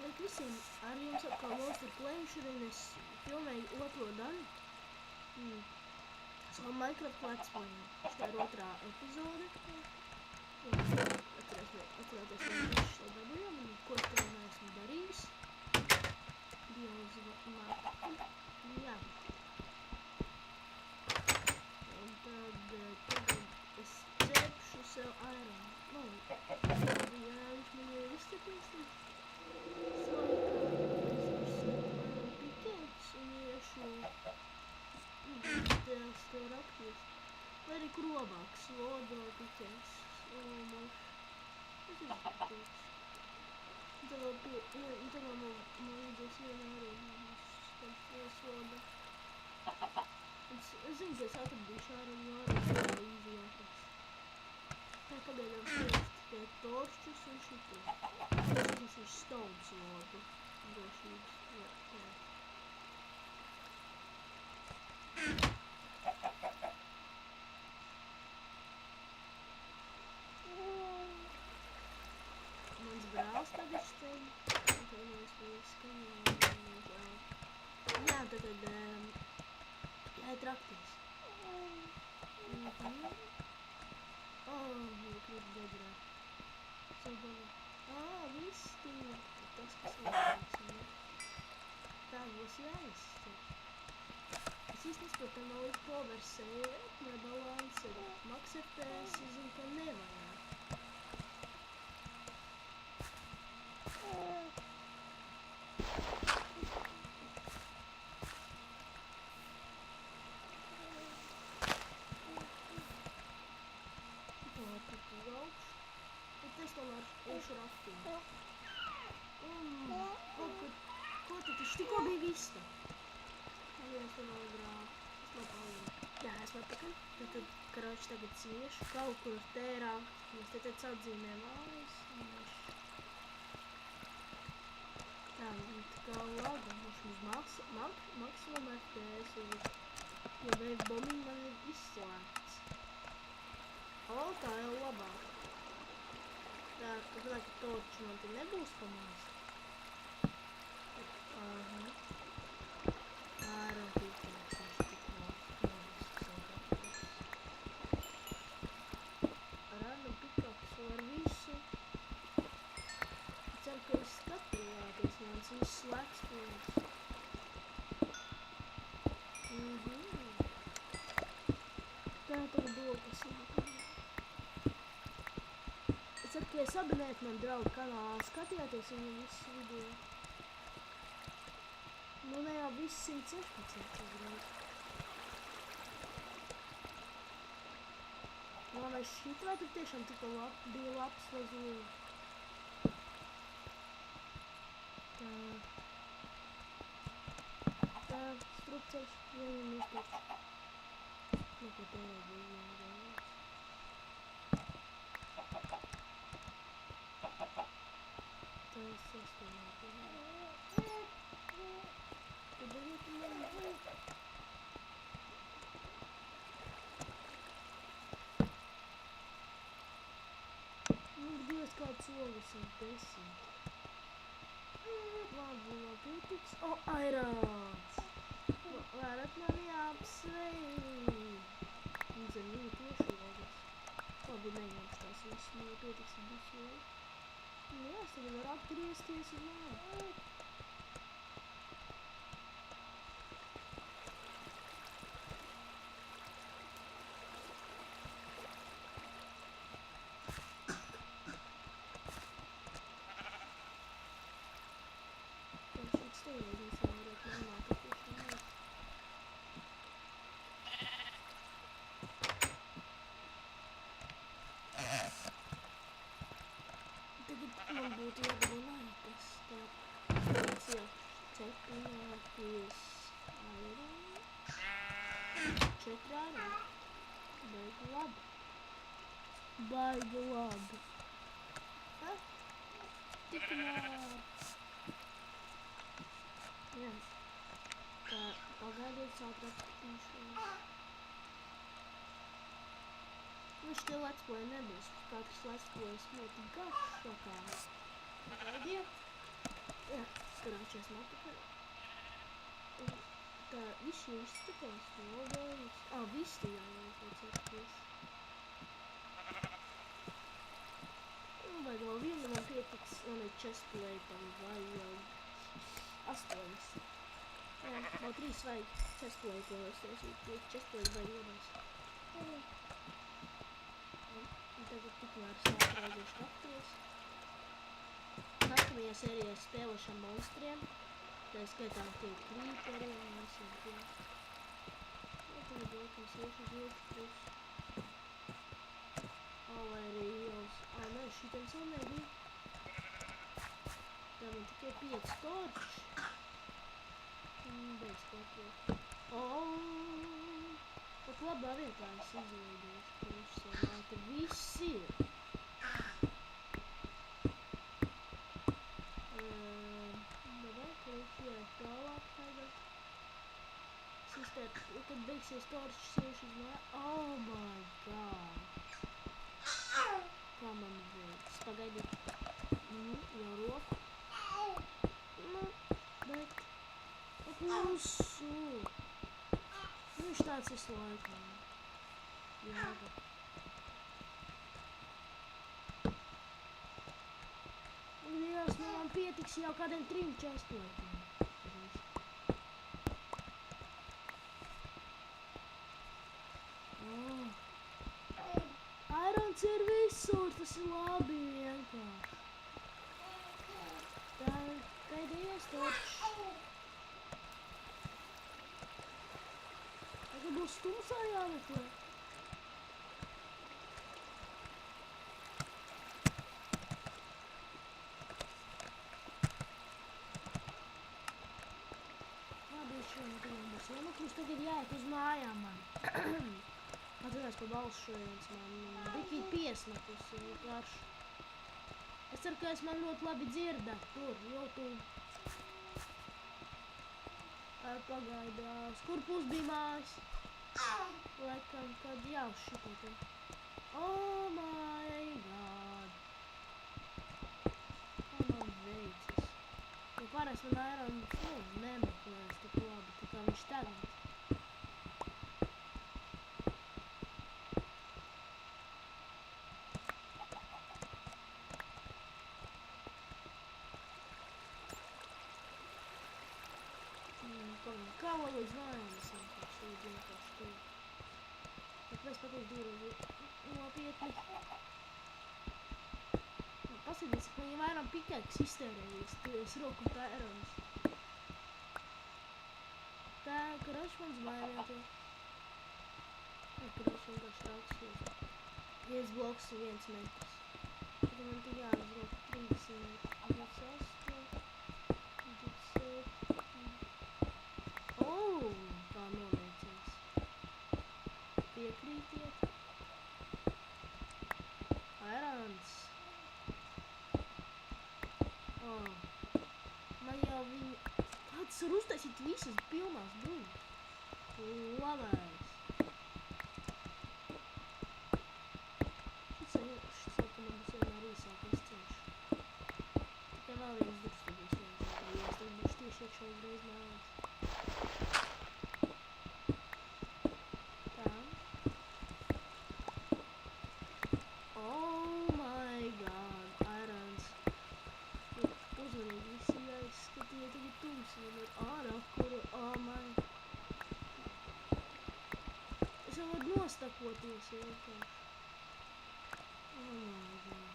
Sveiki visiem! Ar jums atkal Monster Play, šodien es filmēju otro daļu. Savu Minecraft Let's Play. Šitā ir otrā epizode. Atcerēties, ka mēs šo dabujam un ko es tev neesmu darījis. Dievs mārti. Jā. Un tagad es cepšu sev iron. Nu, jā, viņš man ir izcepies. Un iešu tev rakties. Vai arī kur labāk, sloda vai pikēs. Tas ir pikēs. Un tad vēl vajadzēs vienu arī sloda. Es zinu, ka es atradīšu arī izjākās. Tā pagaidām sēst tikai toršķus un šito. Tas ir stone slodu. Drošības. Jā. Mans brālis tagad steļ. Atvainojos par skaņu. Jā, tagad jāiet rakties. Krīt bedrā. Viss tīri. Tas, kas vajadzīgs. Tā būs jāizsaka. Es īsti nesaprotu, nav līdz powersēja, nebalance, max FPS, es zinu, ka nevajag. Bet es tomēr ešu raktīt. Ko tad taču tikko bija viss tā? Es tev vēl grāvu. Es lapāju. Jā, es lapakaļ. Tad, karoči, tagad ciešu kaut kur tērā. Mēs te tāds atzīmē mājas. Tā, tā kā laga. Mums maksimum FPS ir. Jo wave bombing man ir izslēgts. Tā jau labāk. Tā, ka torči man te nebūs pamās. Random pickups var visu. Ceru, ka jūs skatījāties mans viss Let's Plays. Tā tagad dokas nāk. Es ceru, ka jūs abonējat man draugu kanālā, skatījāties viņu visu video. Nu, ne jau viss 116 grūti. Vai šit vai tur tiešām tikko bija labs vai zūri? Tā, strupceļš, vienam izpēc. Nu, ko te jau bija jāgājās. Tā es sastāvētu. Tad darīt man. Dievs, kāds solis ir 10. Labi pietiks. Airons! Varat mani apsveikt. Un zem viņa tieši logas. Labi, neņemšu tās visu, man pietiks ir visu logu. Jā, es tagad varu atgriezties uz māju. Man būtu jāgulētas tā. Es jau cepināties aironu. 4 aironu. Baigi labi. Baigi labi. Tik labi. Jā. Tā, pagaidiet sātrakstīšu. Nu, šitie Let's Play nebūs. Katrs Let's Plays ļoti garš tā kā. Pagaidiet. Jā. Skarāčies atpakaļ. Tā, visi jau izskatās, nogaļas. Visi jāiet pēc atpakaļ. Vajag vēl vienu, man pietiks, man ir chestplate'am, vajag 8. Vēl 3 vajag chestplate, lai es taisītu, chestplate vajag iedās. Un tagad tikmēr sākraizīšu raktos. Nākamajā sērijā spēlēšu ar monstriem. Tā skaitā tie creeperi un visiem tiem. Tagad laikam iešu uz ilgu pusi. Vai arī jūs... Nē, šitiem vēl nebija. Tā man tikai 5 torči. Beidz kopot. Pat labā vietā es izveidojos. Priekšsēmā, te viss ir. Davai, priekšējāt tālāk tagad. Sistēt, kad beigsies torčs, iešu uz māju. Oh my god. Kā man veids? Pagaidīt. Jau roku. Bet... Klusu. Viņš tāds visu laiku. Jāga. Dievs, man pietiks jau kādiem 3 chestplate'iem. Irons ir visur, tas ir labi vienkārši. Tā, pēdējais torčs. Tagad būs tumsā jāmeklē. Labi, šodien būs iemeklus, tagad jāiet uz mājām man. Atcerās pa balsu šodienas man bikīt piesmakus vienkārši. Es ceru, ka es man ļoti labi dzirdat tur, YouTube. Pagaidās, kur pus bija mājas? Laikam, kad jau šitā te. Oh my god. Kā man veicis? Jo parasti man Irons nemeklēs tik labi, tā kā viņš tagad. Kā vēl līdz mājām es vienkārši tur. Bet mēs pateikt dīru nopietni. Paskatīs, ka man jau vairāk pikēks iztērējies, tu esi roku tā Irons. Tā, karač mans mājām. Karač vienkārši trauksies. 5 bloks un 1 metrs. Tad man tik jāizrok 30 metri. 28, 27. Tā noveicies. Piekrītiet. Irons. Man jau viņi... Kāds var uztaisīt visas pilnās bruņas? Labais. Šis ka man būs vienmēr īsākais ceļš. Tikai vēl viens durs te būs jāizvēl. Ja es tad būšu tieši iekšā uzreiz mājās. Es jau varu nostakoties vienkārši. Oh my god.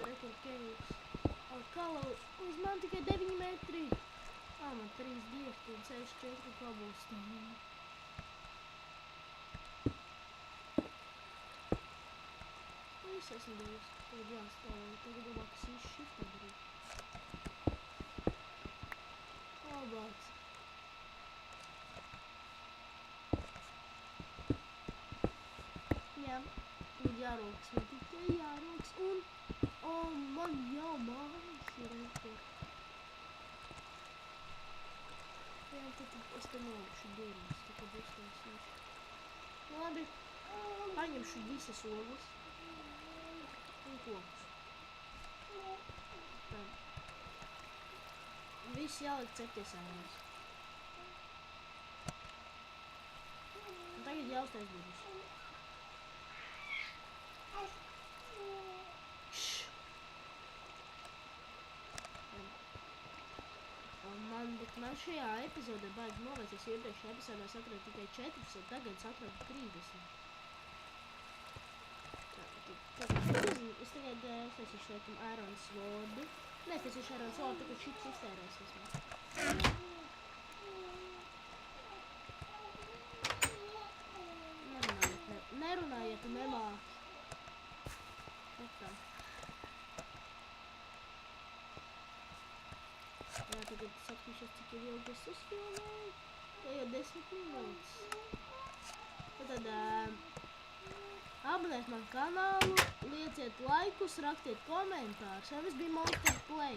Record caves. Kā lai... Uz man tikai 9 metri. Man 3 dievti un 64 kabulstāni. Es esmu devis. Tagad jāstāvē. Tagad domā, kas īsti šifta darīt. Labāks. Jā, ir jārokas, man tikai jārokas un man jau mājas ir rekord. Jā, tad es te nolikšu durvis, tā kad uztaisīšu. Labi, paņemšu visas ogas un kokus. Tā. Viss jāliek ceptiesājās. Un tagad jāuztais durvis. Man šajā epizodē baigi novērties, jo iepriekšējā epizodē es atradu tikai 14, tagad es atradu 30. Es tagad taisīšu laikam Iron Swordu. Nē, es taisīšu Iron Swordu, tagad šits iztērēsies. Nerunājiet un nemāk. Tā. Jā, tagad saskatīšos, cik ir ilgi es uzfilmēju. Tā jau 10 minūtes. Tad abonēt man kanālu, lieciet laikus, rakstiet komentārus. Vai viss bija Monster Play.